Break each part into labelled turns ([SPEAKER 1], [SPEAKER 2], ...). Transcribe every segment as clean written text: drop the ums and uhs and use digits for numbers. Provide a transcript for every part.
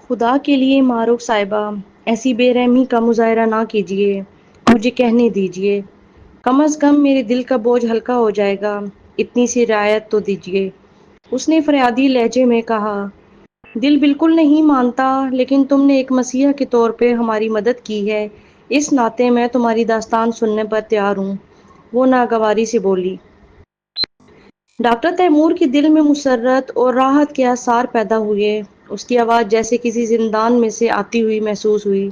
[SPEAKER 1] خدا کے لیے معروف صاحبہ، ایسی بے رحمی کا مظاہرہ نہ کیجیے، مجھے کہنے دیجیے، کم از کم میرے دل کا بوجھ ہلکا ہو جائے گا، اتنی سی رعایت تو دیجیے۔ اس نے فریادی لہجے میں کہا، دل بالکل نہیں مانتا، لیکن تم نے ایک مسیحا کے طور پہ ہماری مدد کی ہے، اس ناطے میں تمہاری داستان سننے پر تیار ہوں۔ وہ ناگواری سے بولی۔ ڈاکٹر تیمور کے دل میں مسرت اور راحت کے آثار پیدا ہوئے، اس کی آواز جیسے کسی زندان میں سے آتی ہوئی محسوس ہوئی۔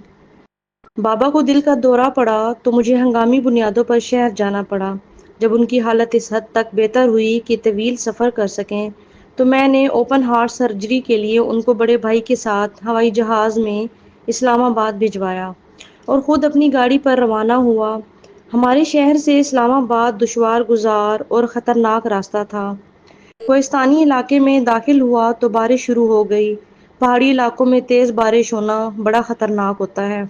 [SPEAKER 1] بابا کو دل کا دورہ پڑا تو مجھے ہنگامی بنیادوں پر شہر جانا پڑا۔ جب ان کی حالت اس حد تک بہتر ہوئی کہ طویل سفر کر سکیں تو میں نے اوپن ہارٹ سرجری کے لیے ان کو بڑے بھائی کے ساتھ ہوائی جہاز میں اسلام آباد بھجوایا اور خود اپنی گاڑی پر روانہ ہوا۔ ہمارے شہر سے اسلام آباد دشوار گزار اور خطرناک راستہ تھا۔ کوہستانی علاقے میں داخل ہوا تو بارش شروع ہو گئی۔ پہاڑی علاقوں میں تیز بارش ہونا بڑا خطرناک ہوتا ہے۔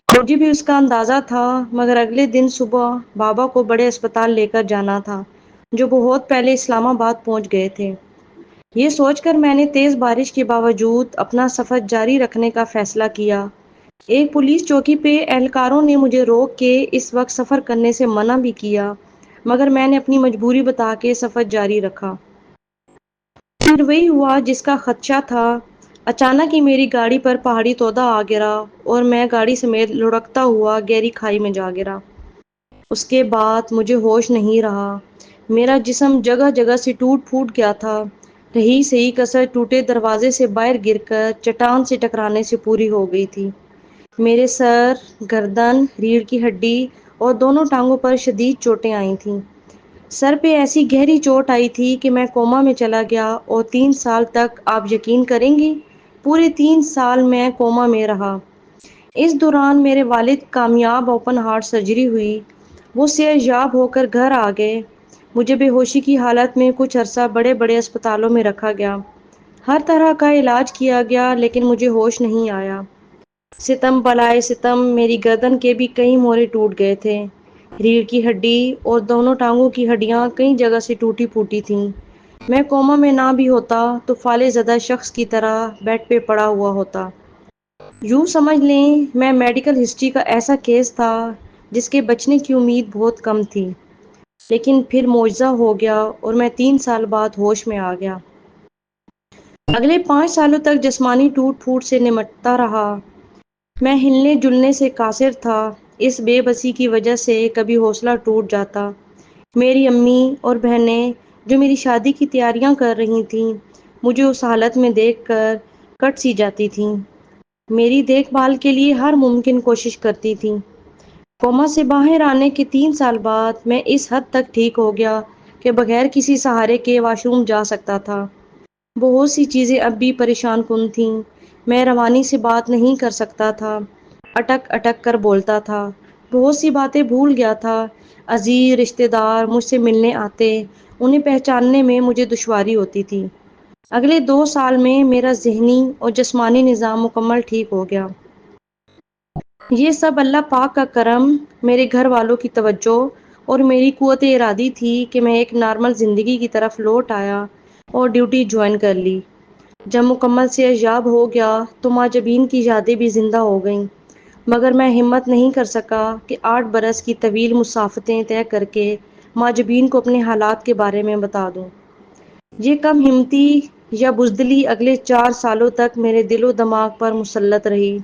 [SPEAKER 1] مجھے بھی اس کا اندازہ تھا، مگر اگلے دن صبح بابا کو بڑے اسپتال لے کر جانا تھا جو بہت پہلے اسلام آباد پہنچ گئے تھے۔ یہ سوچ کر میں نے تیز بارش کے باوجود اپنا سفر جاری رکھنے کا فیصلہ کیا۔ ایک پولیس چوکی پہ اہلکاروں نے مجھے روک کے اس وقت سفر کرنے سے منع بھی کیا، مگر میں نے اپنی مجبوری بتا کے سفر جاری رکھا۔ پھر وہی ہوا جس کا خدشہ تھا۔ اچانک ہی میری گاڑی پر پہاڑی تودہ آ گرا اور میں گاڑی سمیت لڑھکتا ہوا گہری کھائی میں جا گرا۔ اس کے بعد مجھے ہوش نہیں رہا۔ میرا جسم جگہ جگہ سے ٹوٹ پھوٹ گیا تھا۔ رہی سہی کسر ٹوٹے دروازے سے باہر گر کر چٹان سے ٹکرانے سے پوری ہو گئی تھی۔ میرے سر، گردن، ریڑھ کی ہڈی اور دونوں ٹانگوں پر شدید چوٹیں آئی تھیں۔ سر پہ ایسی گہری چوٹ آئی تھی کہ میں کوما میں چلا گیا اور 3 سال تک، آپ یقین کریں گی، پورے 3 سال میں کوما میں رہا۔ اس دوران میرے والد کامیاب اوپن ہارٹ سرجری ہوئی، وہ صحت یاب ہو کر گھر آ گئے۔ مجھے بے ہوشی کی حالت میں کچھ عرصہ بڑے بڑے اسپتالوں میں رکھا گیا۔ ہر طرح کا علاج کیا گیا لیکن مجھے ہوش نہیں آیا۔ ستم بالائے ستم، میری گردن کے بھی کئی موڑے ٹوٹ گئے تھے۔ ریڑھ کی ہڈی اور دونوں ٹانگوں کی ہڈیاں کئی جگہ سے ٹوٹی پھوٹی تھیں۔ میں کوما میں نہ بھی ہوتا تو فالج زدہ شخص کی طرح بیڈ پہ پڑا ہوا ہوتا۔ یوں سمجھ لیں میں میڈیکل ہسٹری کا ایسا کیس تھا جس کے بچنے کی امید بہت کم تھی۔ لیکن پھر معجزہ ہو گیا اور میں 3 سال بعد ہوش میں آ گیا۔ اگلے 5 سالوں تک جسمانی ٹوٹ پھوٹ سے نمٹتا رہا۔ میں ہلنے جلنے سے قاصر تھا۔ اس بے بسی کی وجہ سے کبھی حوصلہ ٹوٹ جاتا۔ میری امی اور بہنیں جو میری شادی کی تیاریاں کر رہی تھیں، مجھے اس حالت میں دیکھ کر کٹ سی جاتی تھیں۔ میری دیکھ بھال کے لیے ہر ممکن کوشش کرتی تھیں۔ کوما سے باہر آنے کے 3 سال بعد میں اس حد تک ٹھیک ہو گیا کہ بغیر کسی سہارے کے واش روم جا سکتا تھا۔ بہت سی چیزیں اب بھی پریشان کن تھیں۔ میں روانی سے بات نہیں کر سکتا تھا، اٹک اٹک کر بولتا تھا، بہت سی باتیں بھول گیا تھا۔ عزیز رشتہ دار مجھ سے ملنے آتے، انہیں پہچاننے میں مجھے دشواری ہوتی تھی۔ اگلے 2 سال میں میرا ذہنی اور جسمانی نظام مکمل ٹھیک ہو گیا۔ یہ سب اللہ پاک کا کرم، میرے گھر والوں کی توجہ اور میری قوت ارادی تھی کہ میں ایک نارمل زندگی کی طرف لوٹ آیا اور ڈیوٹی جوائن کر لی۔ جب مکمل صحت یاب ہو گیا تو ماں جبین کی یادیں بھی زندہ ہو گئیں، مگر میں ہمت نہیں کر سکا کہ 8 برس کی طویل مسافتیں طے کر کے ماں جبین کو اپنے حالات کے بارے میں بتا دوں۔ یہ کم ہمتی یا بزدلی اگلے 4 سالوں تک میرے دل و دماغ پر مسلط رہی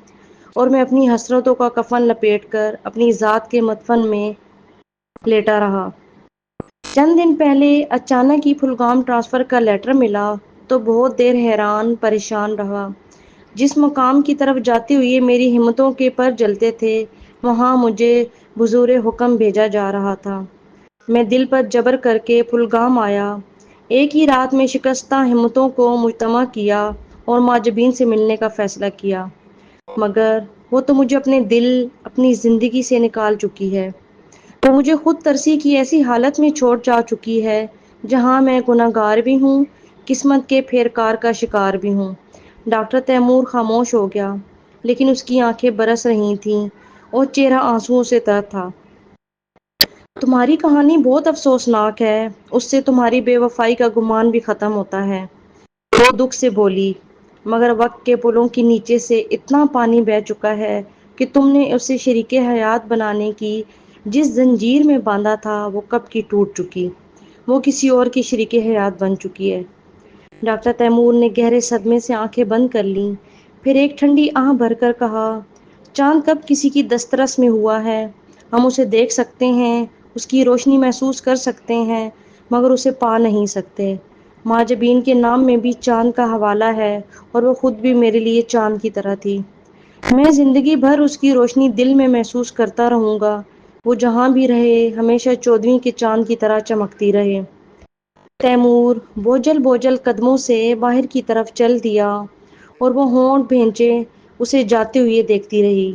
[SPEAKER 1] اور میں اپنی حسرتوں کا کفن لپیٹ کر اپنی ذات کے مدفن میں لیٹا رہا۔ چند دن پہلے اچانک ہی پھلگام ٹرانسفر کا لیٹر ملا تو بہت دیر حیران پریشان رہا۔ جس مقام کی طرف جاتے ہوئے میری ہمتوں کے پر جلتے تھے، وہاں مجھے بزور حکم بھیجا جا رہا تھا۔ میں دل پر جبر کر کے پھلگام آیا۔ ایک ہی رات میں شکستہ ہمتوں کو مجتمع کیا اور ماں جبین سے ملنے کا فیصلہ کیا، مگر وہ تو مجھے اپنے دل، اپنی زندگی سے نکال چکی ہے۔ وہ مجھے خود ترسی کی ایسی حالت میں چھوڑ جا چکی ہے جہاں میں گنہگار بھی ہوں، قسمت کے پھیرکار کا شکار بھی ہوں۔ ڈاکٹر تیمور خاموش ہو گیا، لیکن اس کی آنکھیں برس رہی تھیں اور چہرہ آنسوؤں سے تر تھا۔ تمہاری کہانی بہت افسوسناک ہے، اس سے تمہاری بے وفائی کا گمان بھی ختم ہوتا ہے، وہ دکھ سے بولی۔ مگر وقت کے پلوں کے نیچے سے اتنا پانی بہہ چکا ہے کہ تم نے اسے شریک حیات بنانے کی جس زنجیر میں باندھا تھا وہ کب کی ٹوٹ چکی، وہ کسی اور کی شریک حیات بن چکی ہے۔ ڈاکٹر تیمور نے گہرے صدمے سے آنکھیں بند کر لیں، پھر ایک ٹھنڈی آہ بھر کر کہا، چاند کب کسی کی دسترس میں ہوا ہے؟ ہم اسے دیکھ سکتے ہیں، اس کی روشنی محسوس کر سکتے ہیں، مگر اسے پا نہیں سکتے۔ ماں جبین کے نام میں بھی چاند کا حوالہ ہے، اور وہ خود بھی میرے لیے چاند کی طرح تھی۔ میں زندگی بھر اس کی روشنی دل میں محسوس کرتا رہوں گا، وہ جہاں بھی رہے ہمیشہ 14ویں کے چاند کی طرح چمکتی رہے۔ تیمور بوجھل بوجھل قدموں سے باہر کی طرف چل دیا، اور وہ ہونٹ بھینچے اسے جاتے ہوئے دیکھتی رہی۔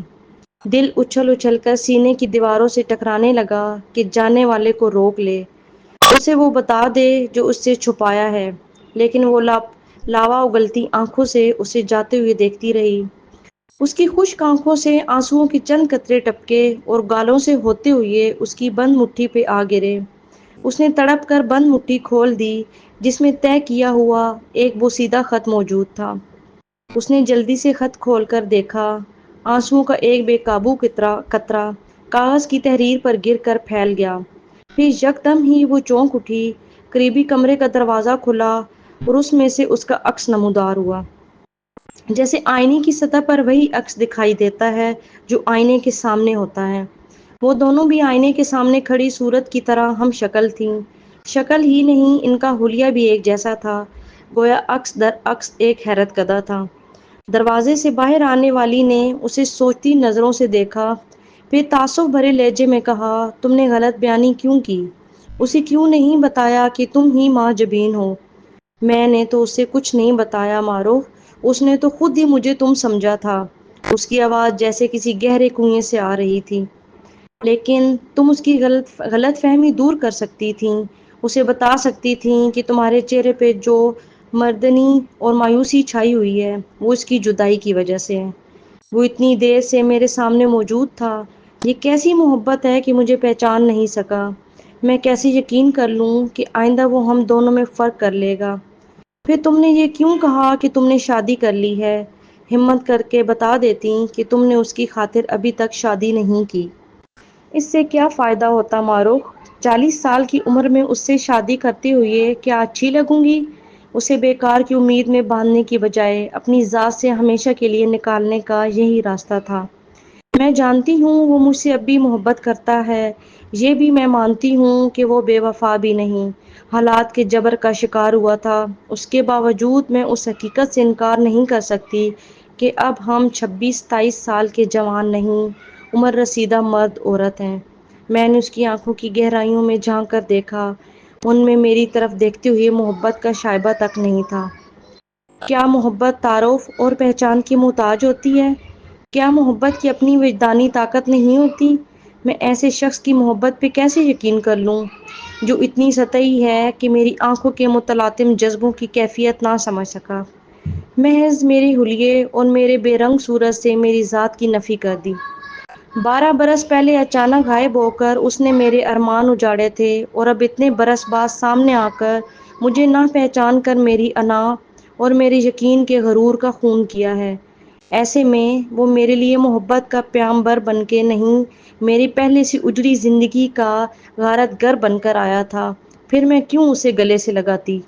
[SPEAKER 1] دل اچھل اچھل کر سینے کی دیواروں سے ٹکرانے لگا کہ جانے والے کو روک لے، اسے وہ بتا دے جو اس سے چھپایا ہے، لیکن وہ لاوا اگلتی آنکھوں سے اسے جاتے ہوئے دیکھتی رہی۔ اس کی خشک آنکھوں سے آنسوؤں کے چند قطرے ٹپکے اور گالوں سے ہوتے ہوئے اس کی بند مٹھی پہ آ گرے۔ اس نے تڑپ کر بند مٹھی کھول دی جس میں طے کیا ہوا ایک بوسیدہ خط موجود تھا۔ اس نے جلدی سے خط کھول کر دیکھا، آنسوؤں کا ایک بے قابو قطرہ کاغذ کی تحریر پر گر کر پھیل گیا۔ پھر یکدم ہی وہ چونک اٹھی، قریبی کمرے کا دروازہ کھلا اور اس میں سے اس کا عکس نمودار ہوا۔ جیسے آئینے کی سطح پر وہی عکس دکھائی دیتا ہے جو آئینے کے سامنے ہوتا ہے۔ وہ دونوں بھی آئینے کے سامنے کھڑی صورت کی طرح ہم شکل تھیں۔ شکل ہی نہیں، ان کا حلیہ بھی ایک جیسا تھا، گویا عکس در عکس ایک حیرت کدہ تھا۔ دروازے سے باہر آنے والی نے اسے سوچتی نظروں سے دیکھا، پھر تعصب بھرے لہجے میں کہا، تم نے غلط بیانی کیوں کی؟ اسے کیوں نہیں بتایا کہ تم ہی ماں جبین ہو؟ میں نے تو اسے کچھ نہیں بتایا مارو، اس نے تو خود ہی مجھے تم سمجھا تھا۔ اس کی آواز جیسے کسی گہرے کنویں سے آ رہی تھی۔ لیکن تم اس کی غلط فہمی دور کر سکتی تھیں، اسے بتا سکتی تھیں کہ تمہارے چہرے پہ جو مردنی اور مایوسی چھائی ہوئی ہے وہ اس کی جدائی کی وجہ سے ہے۔ وہ اتنی دیر سے میرے سامنے موجود تھا، یہ کیسی محبت ہے کہ مجھے پہچان نہیں سکا؟ میں کیسے یقین کر لوں کہ آئندہ وہ ہم دونوں میں فرق کر لے گا؟ پھر تم نے یہ کیوں کہا کہ تم نے شادی کر لی ہے؟ ہمت کر کے بتا دیتی کہ تم نے اس کی خاطر ابھی تک شادی نہیں کی۔ اس سے کیا فائدہ ہوتا مارو؟ 40 سال کی عمر میں اس سے شادی کرتے ہوئے کیا اچھی لگوں گی؟ اسے بیکار کی امید میں باندھنے کی بجائے اپنی ذات سے ہمیشہ کے لیے نکالنے کا یہی راستہ تھا۔ میں جانتی ہوں وہ مجھ سے اب بھی محبت کرتا ہے، یہ بھی میں مانتی ہوں کہ وہ بے وفا بھی نہیں، حالات کے جبر کا شکار ہوا تھا۔ اس کے باوجود میں اس حقیقت سے انکار نہیں کر سکتی کہ اب ہم 26-27 سال کے جوان نہیں، عمر رسیدہ مرد عورت ہیں۔ میں نے اس کی آنکھوں کی گہرائیوں میں جھانک کر دیکھا، ان میں میری طرف دیکھتے ہوئے محبت کا شائبہ تک نہیں تھا۔ کیا محبت تعارف اور پہچان کی محتاج ہوتی ہے؟ کیا محبت کی اپنی وجدانی طاقت نہیں ہوتی؟ میں ایسے شخص کی محبت پہ کیسے یقین کر لوں جو اتنی سطحی ہے کہ میری آنکھوں کے متلاطم جذبوں کی کیفیت نہ سمجھ سکا، محض میری حلیے اور میرے بے رنگ صورت سے میری ذات کی نفی کر دی۔ 12 برس پہلے اچانک غائب ہو کر اس نے میرے ارمان اجاڑے تھے، اور اب اتنے برس بعد سامنے آ کر مجھے نہ پہچان کر میری انا اور میرے یقین کے غرور کا خون کیا ہے۔ ایسے میں وہ میرے لیے محبت کا پیامبر بن کے نہیں، میری پہلے سے اجڑی زندگی کا غارت گر بن کر آیا تھا، پھر میں کیوں اسے گلے سے لگاتی؟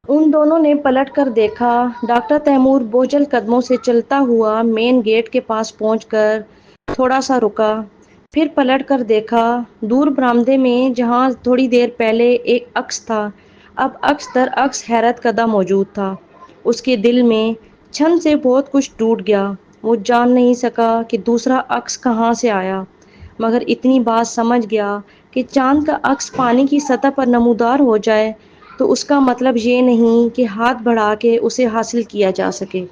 [SPEAKER 1] ان دونوں نے پلٹ کر دیکھا۔ ڈاکٹر تیمور بوجھل قدموں سے چلتا ہوا مین گیٹ کے پاس پہنچ کر تھوڑا سا رکا، پھر پلٹ کر دیکھا۔ دور برآمدے میں جہاں تھوڑی دیر پہلے ایک عکس تھا، اب عکس در عکس حیرت کدہ موجود تھا۔ اس کے دل میں چھن سے بہت کچھ ٹوٹ گیا۔ وہ جان نہیں سکا کہ دوسرا عکس کہاں سے آیا، مگر اتنی بات سمجھ گیا کہ چاند کا عکس پانی کی سطح پر نمودار ہو جائے تو اس کا مطلب یہ نہیں کہ ہاتھ بڑھا کے اسے حاصل کیا جا سکے۔